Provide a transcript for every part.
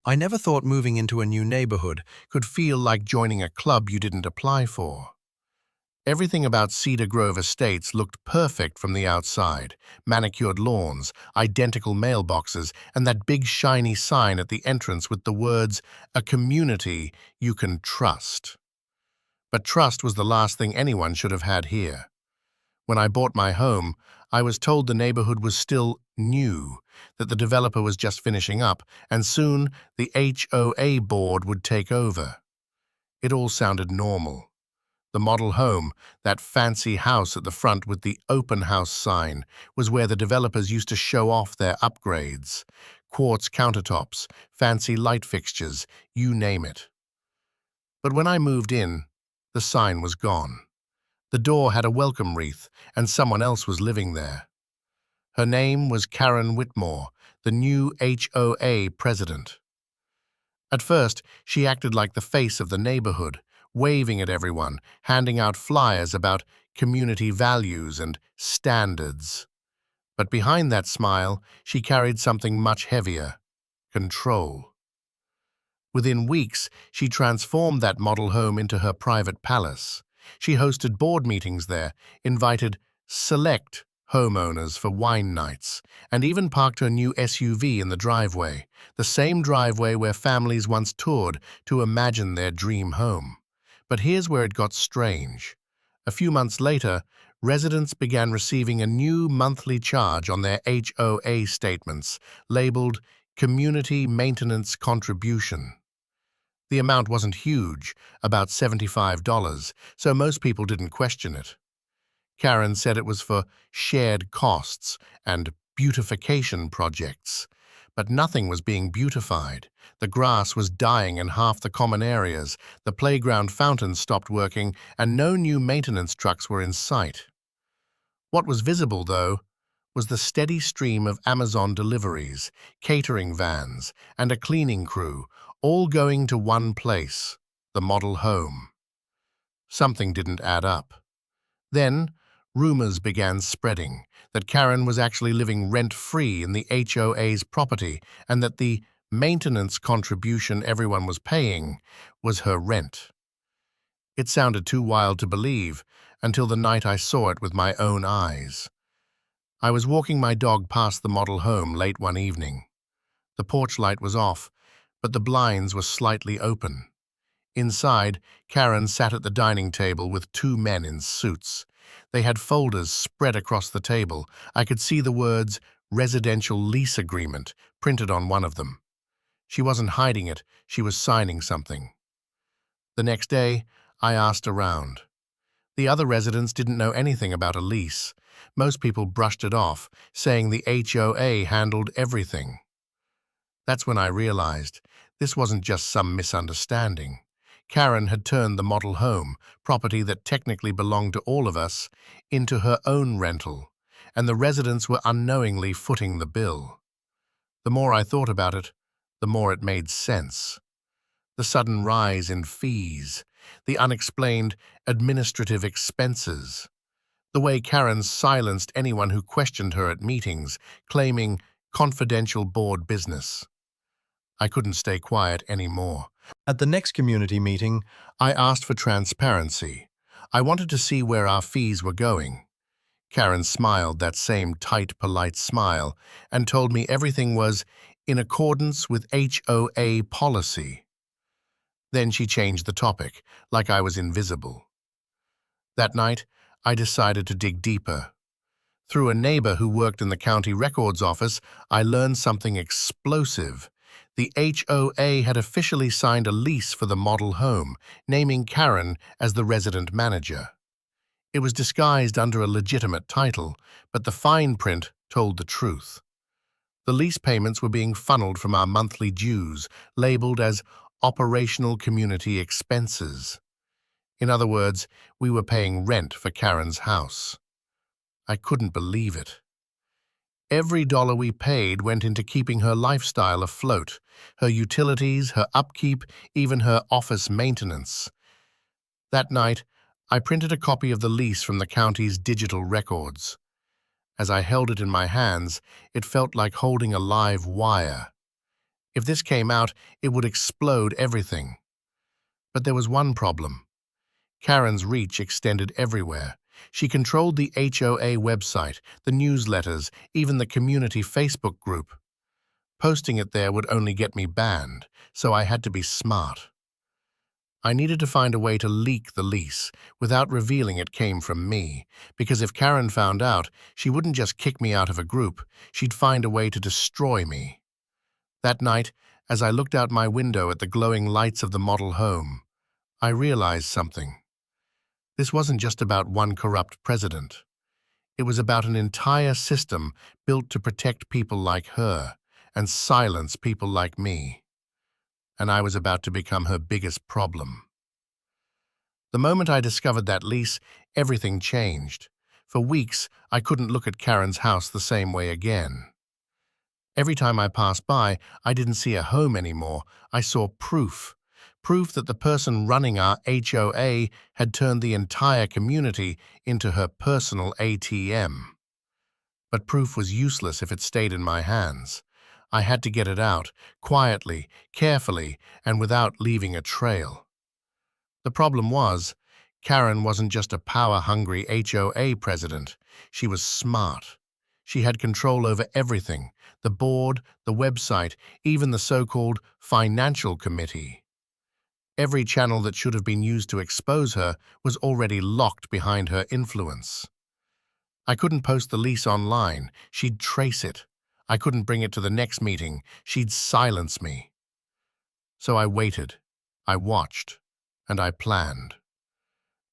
I never thought moving into a new neighborhood could feel like joining a club you didn't apply for. Everything about Cedar Grove Estates looked perfect from the outside. Manicured lawns, identical mailboxes, and that big shiny sign at the entrance with the words, "A community you can trust." But trust was the last thing anyone should have had here. When I bought my home, I was told the neighborhood was still new, that the developer was just finishing up, and soon the HOA board would take over. It all sounded normal. The model home, that fancy house at the front with the open house sign, was where the developers used to show off their upgrades. Quartz countertops, fancy light fixtures, you name it. But when I moved in, the sign was gone. The door had a welcome wreath, and someone else was living there. Her name was Karen Whitmore, the new HOA president. At first, she acted like the face of the neighborhood, waving at everyone, handing out flyers about community values and standards. But behind that smile, she carried something much heavier: control. Within weeks, she transformed that model home into her private palace. She hosted board meetings there, invited select homeowners for wine nights, and even parked her new SUV in the driveway, the same driveway where families once toured to imagine their dream home. But here's where it got strange. A few months later, residents began receiving a new monthly charge on their HOA statements, labeled Community Maintenance Contribution. The amount wasn't huge, about $75, so most people didn't question it. Karen said it was for shared costs and beautification projects. But nothing was being beautified. The grass was dying in half the common areas, the playground fountains stopped working, and no new maintenance trucks were in sight. What was visible, though, was the steady stream of Amazon deliveries, catering vans, and a cleaning crew, all going to one place, the model home. Something didn't add up. Then, rumors began spreading that Karen was actually living rent-free in the HOA's property and that the maintenance contribution everyone was paying was her rent. It sounded too wild to believe until the night I saw it with my own eyes. I was walking my dog past the model home late one evening. The porch light was off, but the blinds were slightly open. Inside, Karen sat at the dining table with two men in suits. They had folders spread across the table. I could see the words "residential lease agreement" printed on one of them. She wasn't hiding it, she was signing something. The next day, I asked around. The other residents didn't know anything about a lease. Most people brushed it off, saying the HOA handled everything. That's when I realized this wasn't just some misunderstanding. Karen had turned the model home, property that technically belonged to all of us, into her own rental, and the residents were unknowingly footing the bill. The more I thought about it, the more it made sense. The sudden rise in fees, the unexplained administrative expenses, the way Karen silenced anyone who questioned her at meetings, claiming confidential board business. I couldn't stay quiet anymore. At the next community meeting, I asked for transparency. I wanted to see where our fees were going. Karen smiled that same tight, polite smile and told me everything was in accordance with HOA policy. Then she changed the topic, like I was invisible. That night, I decided to dig deeper. Through a neighbor who worked in the county records office, I learned something explosive. The HOA had officially signed a lease for the model home, naming Karen as the resident manager. It was disguised under a legitimate title, but the fine print told the truth. The lease payments were being funneled from our monthly dues, labeled as operational community expenses. In other words, we were paying rent for Karen's house. I couldn't believe it. Every dollar we paid went into keeping her lifestyle afloat, her utilities, her upkeep, even her office maintenance. That night, I printed a copy of the lease from the county's digital records. As I held it in my hands, it felt like holding a live wire. If this came out, it would explode everything. But there was one problem. Karen's reach extended everywhere. She controlled the HOA website, the newsletters, even the community Facebook group. Posting it there would only get me banned, so I had to be smart. I needed to find a way to leak the lease without revealing it came from me, because if Karen found out, she wouldn't just kick me out of a group, she'd find a way to destroy me. That night, as I looked out my window at the glowing lights of the model home, I realized something. This wasn't just about one corrupt president. It was about an entire system built to protect people like her and silence people like me. And I was about to become her biggest problem. The moment I discovered that lease, everything changed. For weeks, I couldn't look at Karen's house the same way again. Every time I passed by, I didn't see a home anymore. I saw proof. Proof that the person running our HOA had turned the entire community into her personal ATM. But proof was useless if it stayed in my hands. I had to get it out, quietly, carefully, and without leaving a trail. The problem was, Karen wasn't just a power-hungry HOA president. She was smart. She had control over everything, the board, the website, even the so-called financial committee. Every channel that should have been used to expose her was already locked behind her influence. I couldn't post the lease online. She'd trace it. I couldn't bring it to the next meeting. She'd silence me. So I waited. I watched. And I planned.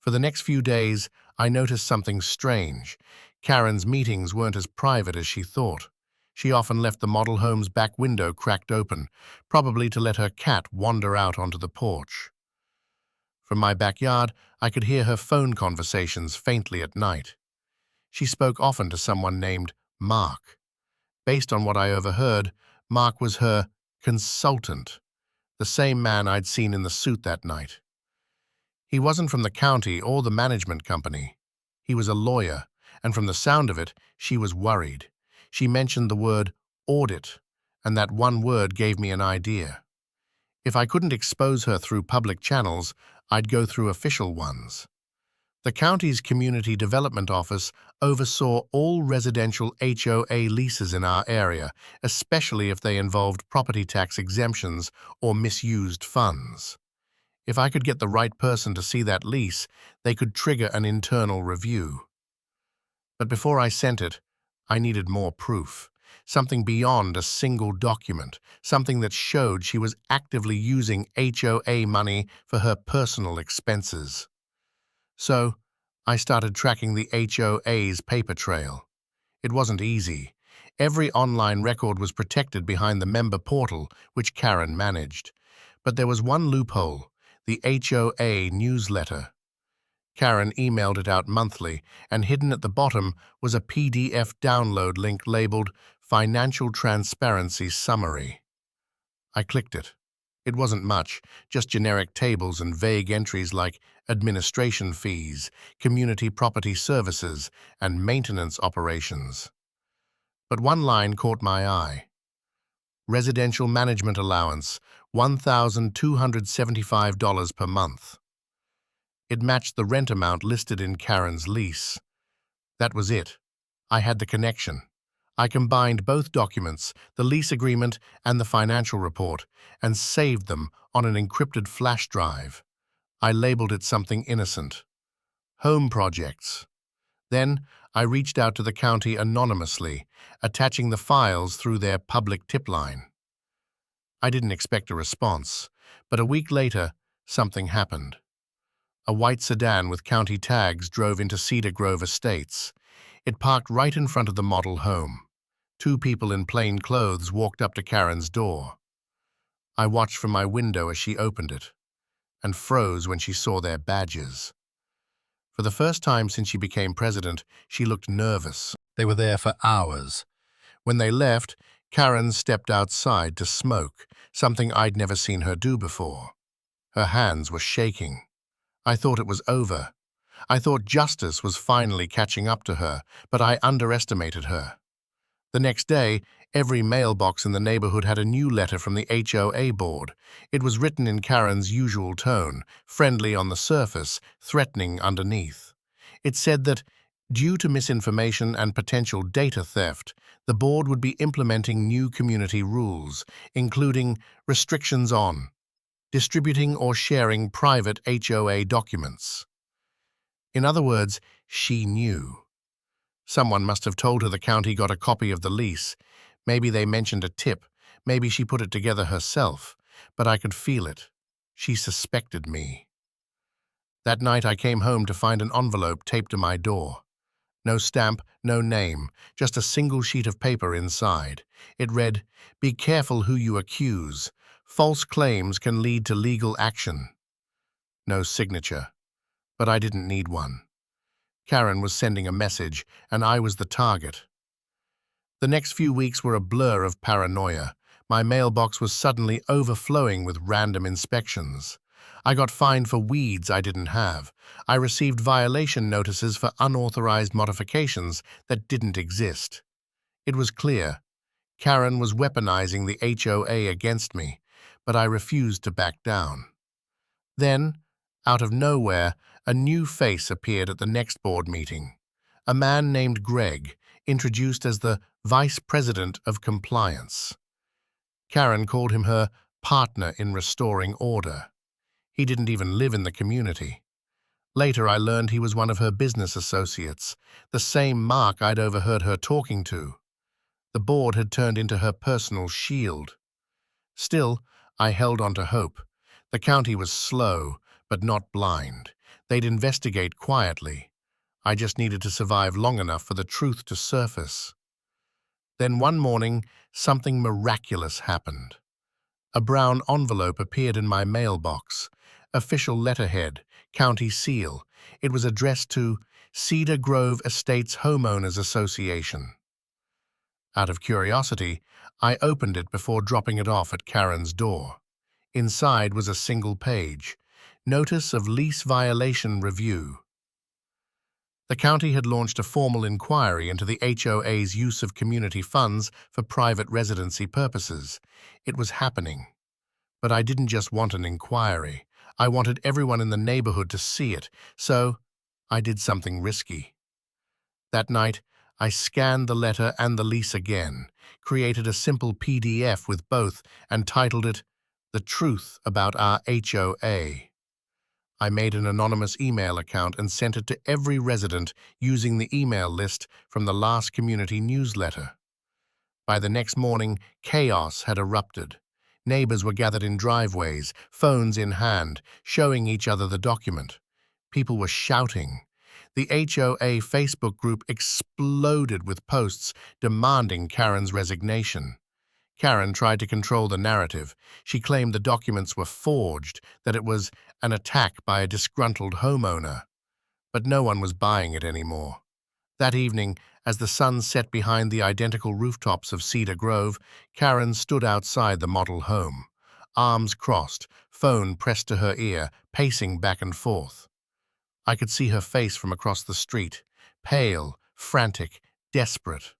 For the next few days, I noticed something strange. Karen's meetings weren't as private as she thought. She often left the model home's back window cracked open, probably to let her cat wander out onto the porch. From my backyard, I could hear her phone conversations faintly at night. She spoke often to someone named Mark. Based on what I overheard, Mark was her consultant, the same man I'd seen in the suit that night. He wasn't from the county or the management company. He was a lawyer, and from the sound of it, she was worried. She mentioned the word audit, and that one word gave me an idea. If I couldn't expose her through public channels, I'd go through official ones. The county's Community Development Office oversaw all residential HOA leases in our area, especially if they involved property tax exemptions or misused funds. If I could get the right person to see that lease, they could trigger an internal review. But before I sent it, I needed more proof. Something beyond a single document, something that showed she was actively using HOA money for her personal expenses. So, I started tracking the HOA's paper trail. It wasn't easy. Every online record was protected behind the member portal, which Karen managed. But there was one loophole: the HOA newsletter. Karen emailed it out monthly, and hidden at the bottom was a PDF download link labeled Financial Transparency Summary. I clicked it. It wasn't much, just generic tables and vague entries like administration fees, community property services, and maintenance operations. But one line caught my eye. Residential management allowance, $1,275 per month. It matched the rent amount listed in Karen's lease. That was it. I had the connection. I combined both documents, the lease agreement and the financial report, and saved them on an encrypted flash drive. I labeled it something innocent: Home Projects. Then I reached out to the county anonymously, attaching the files through their public tip line. I didn't expect a response, but a week later, something happened. A white sedan with county tags drove into Cedar Grove Estates. It parked right in front of the model home. Two people in plain clothes walked up to Karen's door. I watched from my window as she opened it, and froze when she saw their badges. For the first time since she became president, she looked nervous. They were there for hours. When they left, Karen stepped outside to smoke, something I'd never seen her do before. Her hands were shaking. I thought it was over. I thought justice was finally catching up to her, but I underestimated her. The next day, Every mailbox in the neighborhood had a new letter from the HOA board. It was written in Karen's usual tone, friendly on the surface, threatening underneath. It said that, due to misinformation and potential data theft, the board would be implementing new community rules, including restrictions on distributing or sharing private HOA documents. In other words, she knew. Someone must have told her the county got a copy of the lease. Maybe they mentioned a tip. Maybe she put it together herself. But I could feel it. She suspected me. That night I came home to find an envelope taped to my door. No stamp, no name, just a single sheet of paper inside. It read, "Be careful who you accuse. False claims can lead to legal action." No signature. But I didn't need one. Karen was sending a message, and I was the target. The next few weeks were a blur of paranoia. My mailbox was suddenly overflowing with random inspections. I got fined for weeds I didn't have. I received violation notices for unauthorized modifications that didn't exist. It was clear. Karen was weaponizing the HOA against me, but I refused to back down. Then, out of nowhere, a new face appeared at the next board meeting. A man named Greg, introduced as the Vice President of Compliance. Karen called him her partner in restoring order. He didn't even live in the community. Later I learned he was one of her business associates, the same Mark I'd overheard her talking to. The board had turned into her personal shield. Still, I held on to hope. The county was slow, but not blind. They'd investigate quietly. I just needed to survive long enough for the truth to surface. Then one morning, something miraculous happened. A brown envelope appeared in my mailbox. Official letterhead, county seal. It was addressed to Cedar Grove Estates Homeowners Association. Out of curiosity, I opened it before dropping it off at Karen's door. Inside was a single page. Notice of lease violation review. The county had launched a formal inquiry into the HOA's use of community funds for private residency purposes. It was happening. But I didn't just want an inquiry. I wanted everyone in the neighborhood to see it, so I did something risky. That night, I scanned the letter and the lease again, created a simple PDF with both, and titled it, "The Truth About Our HOA." I made an anonymous email account and sent it to every resident using the email list from the last community newsletter. By the next morning, chaos had erupted. Neighbors were gathered in driveways, phones in hand, showing each other the document. People were shouting. The HOA Facebook group exploded with posts demanding Karen's resignation. Karen tried to control the narrative. She claimed the documents were forged, that it was an attack by a disgruntled homeowner. But no one was buying it anymore. That evening, as the sun set behind the identical rooftops of Cedar Grove, Karen stood outside the model home. Arms crossed, phone pressed to her ear, pacing back and forth. I could see her face from across the street, pale, frantic, desperate.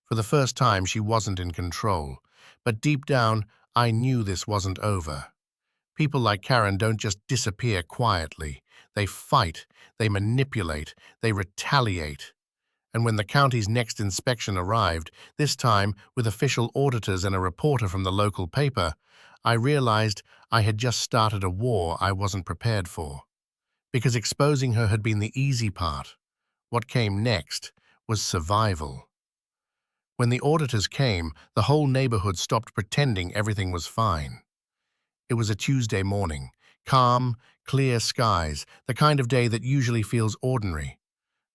For the first time, she wasn't in control. But deep down, I knew this wasn't over. People like Karen don't just disappear quietly. They fight, they manipulate, they retaliate. And when the county's next inspection arrived, this time with official auditors and a reporter from the local paper, I realized I had just started a war I wasn't prepared for. Because exposing her had been the easy part. What came next was survival. When the auditors came, the whole neighborhood stopped pretending everything was fine. It was a Tuesday morning, calm, clear skies, the kind of day that usually feels ordinary.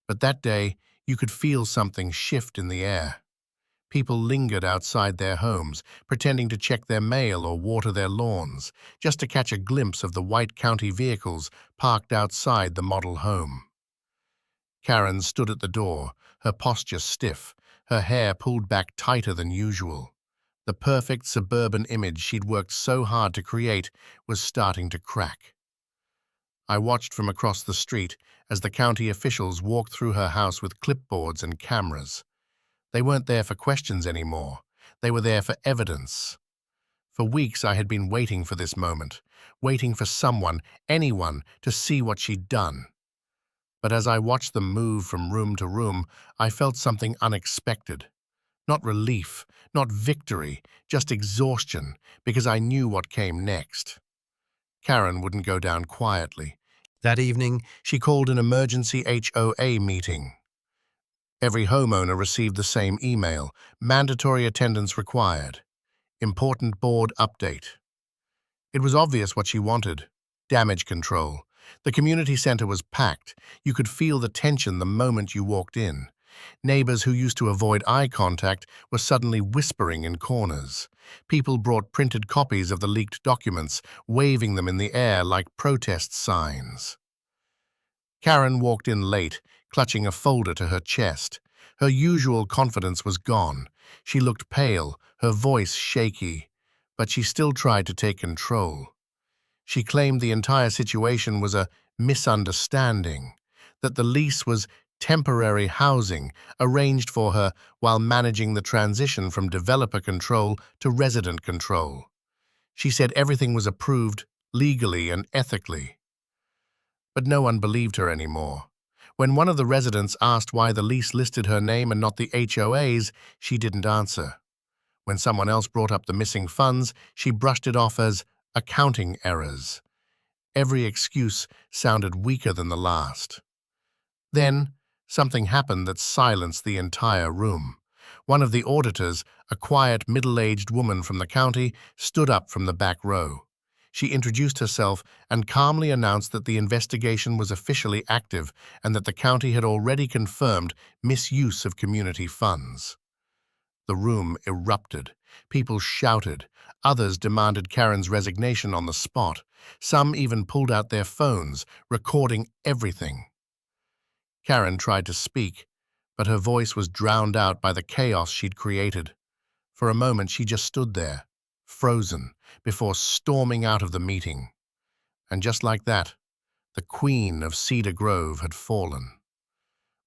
But that day, you could feel something shift in the air. People lingered outside their homes, pretending to check their mail or water their lawns, just to catch a glimpse of the white county vehicles parked outside the model home. Karen stood at the door, her posture stiff, her hair pulled back tighter than usual. The perfect suburban image she'd worked so hard to create was starting to crack. I watched from across the street as the county officials walked through her house with clipboards and cameras. They weren't there for questions anymore. They were there for evidence. For weeks I had been waiting for this moment, waiting for someone, anyone, to see what she'd done. But as I watched them move from room to room, I felt something unexpected. Not relief, not victory, just exhaustion, because I knew what came next. Karen wouldn't go down quietly. That evening, she called an emergency HOA meeting. Every homeowner received the same email: mandatory attendance required. Important board update. It was obvious what she wanted: damage control. The community center was packed. You could feel the tension the moment you walked in. Neighbors who used to avoid eye contact were suddenly whispering in corners. People brought printed copies of the leaked documents, waving them in the air like protest signs. Karen walked in late, clutching a folder to her chest. Her usual confidence was gone. She looked pale, her voice shaky, but she still tried to take control. She claimed the entire situation was a misunderstanding, that the lease was temporary housing arranged for her while managing the transition from developer control to resident control. She said everything was approved legally and ethically. But no one believed her anymore. When one of the residents asked why the lease listed her name and not the HOA's, she didn't answer. When someone else brought up the missing funds, she brushed it off as accounting errors. Every excuse sounded weaker than the last. Then, something happened that silenced the entire room. One of the auditors, a quiet, middle-aged woman from the county, stood up from the back row. She introduced herself and calmly announced that the investigation was officially active and that the county had already confirmed misuse of community funds. The room erupted. People shouted. Others demanded Karen's resignation on the spot. Some even pulled out their phones, recording everything. Karen tried to speak, but her voice was drowned out by the chaos she'd created. For a moment, she just stood there, frozen, before storming out of the meeting. And just like that, the queen of Cedar Grove had fallen.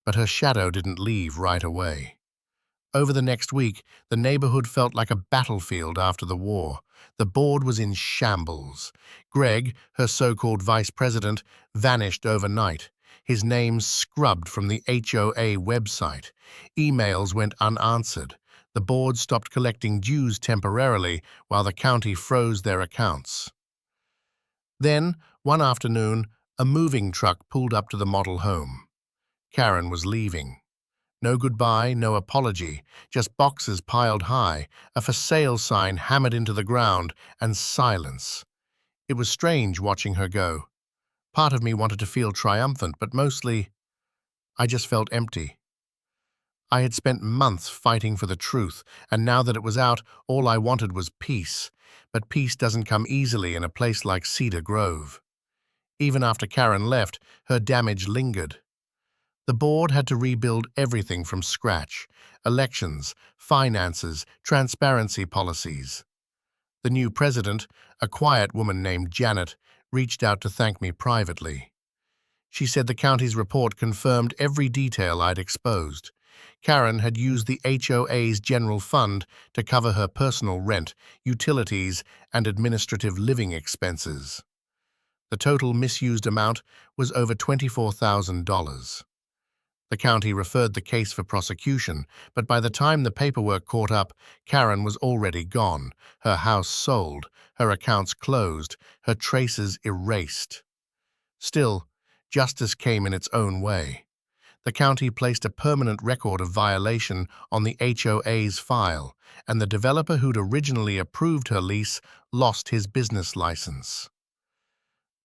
But her shadow didn't leave right away. Over the next week, the neighborhood felt like a battlefield after the war. The board was in shambles. Greg, her so-called vice president, vanished overnight. His name scrubbed from the HOA website. Emails went unanswered. The board stopped collecting dues temporarily while the county froze their accounts. Then, one afternoon, a moving truck pulled up to the model home. Karen was leaving. No goodbye, no apology, just boxes piled high, a for sale sign hammered into the ground, and silence. It was strange watching her go. Part of me wanted to feel triumphant, but mostly, I just felt empty. I had spent months fighting for the truth, and now that it was out, all I wanted was peace. But peace doesn't come easily in a place like Cedar Grove. Even after Karen left, her damage lingered. The board had to rebuild everything from scratch: elections, finances, transparency policies. The new president, a quiet woman named Janet, reached out to thank me privately. She said the county's report confirmed every detail I'd exposed. Karen had used the HOA's general fund to cover her personal rent, utilities, and administrative living expenses. The total misused amount was over $24,000. The county referred the case for prosecution, but by the time the paperwork caught up, Karen was already gone, her house sold, her accounts closed, her traces erased. Still, justice came in its own way. The county placed a permanent record of violation on the HOA's file, and the developer who'd originally approved her lease lost his business license.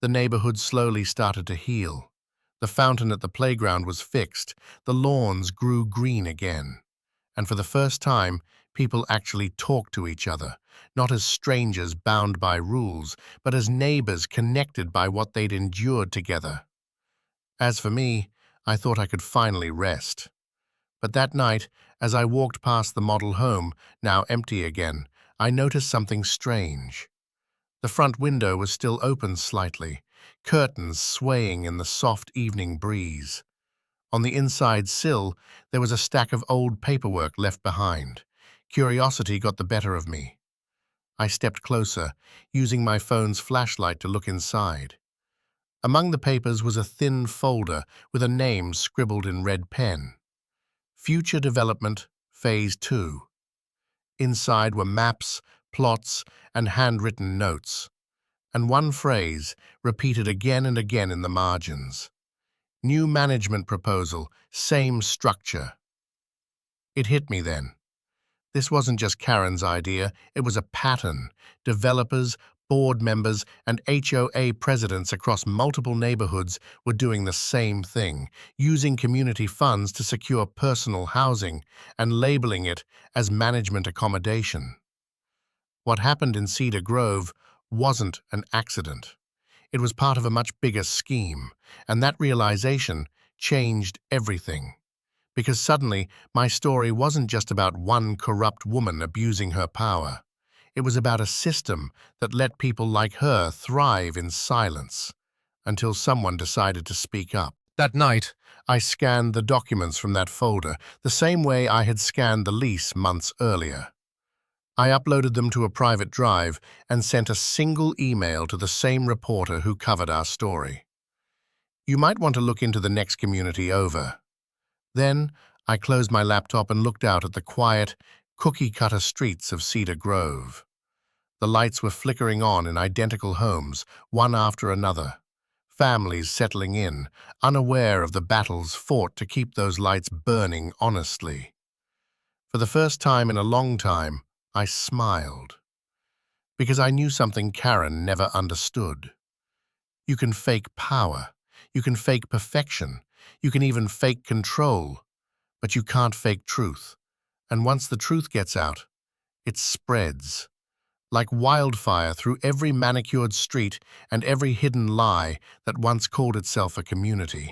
The neighborhood slowly started to heal. The fountain at the playground was fixed, the lawns grew green again, and for the first time, people actually talked to each other, not as strangers bound by rules, but as neighbors connected by what they'd endured together. As for me, I thought I could finally rest. But that night, as I walked past the model home, now empty again, I noticed something strange. The front window was still open slightly, curtains swaying in the soft evening breeze. On the inside sill, there was a stack of old paperwork left behind. Curiosity got the better of me. I stepped closer, using my phone's flashlight to look inside. Among the papers was a thin folder with a name scribbled in red pen. Future Development, Phase 2. Inside were maps, plots, and handwritten notes, and one phrase repeated again and again in the margins. New management proposal, same structure. It hit me then. This wasn't just Karen's idea, it was a pattern. Developers, board members, and HOA presidents across multiple neighborhoods were doing the same thing, using community funds to secure personal housing and labeling it as management accommodation. What happened in Cedar Grove wasn't an accident. It was part of a much bigger scheme, and that realization changed everything. Because suddenly, my story wasn't just about one corrupt woman abusing her power. It was about a system that let people like her thrive in silence, until someone decided to speak up. That night, I scanned the documents from that folder, the same way I had scanned the lease months earlier. I uploaded them to a private drive and sent a single email to the same reporter who covered our story. You might want to look into the next community over. Then, I closed my laptop and looked out at the quiet, cookie-cutter streets of Cedar Grove. The lights were flickering on in identical homes, one after another. Families settling in, unaware of the battles fought to keep those lights burning honestly. For the first time in a long time, I smiled. Because I knew something Karen never understood. You can fake power. You can fake perfection. You can even fake control. But you can't fake truth. And once the truth gets out, it spreads. Like wildfire through every manicured street and every hidden lie that once called itself a community.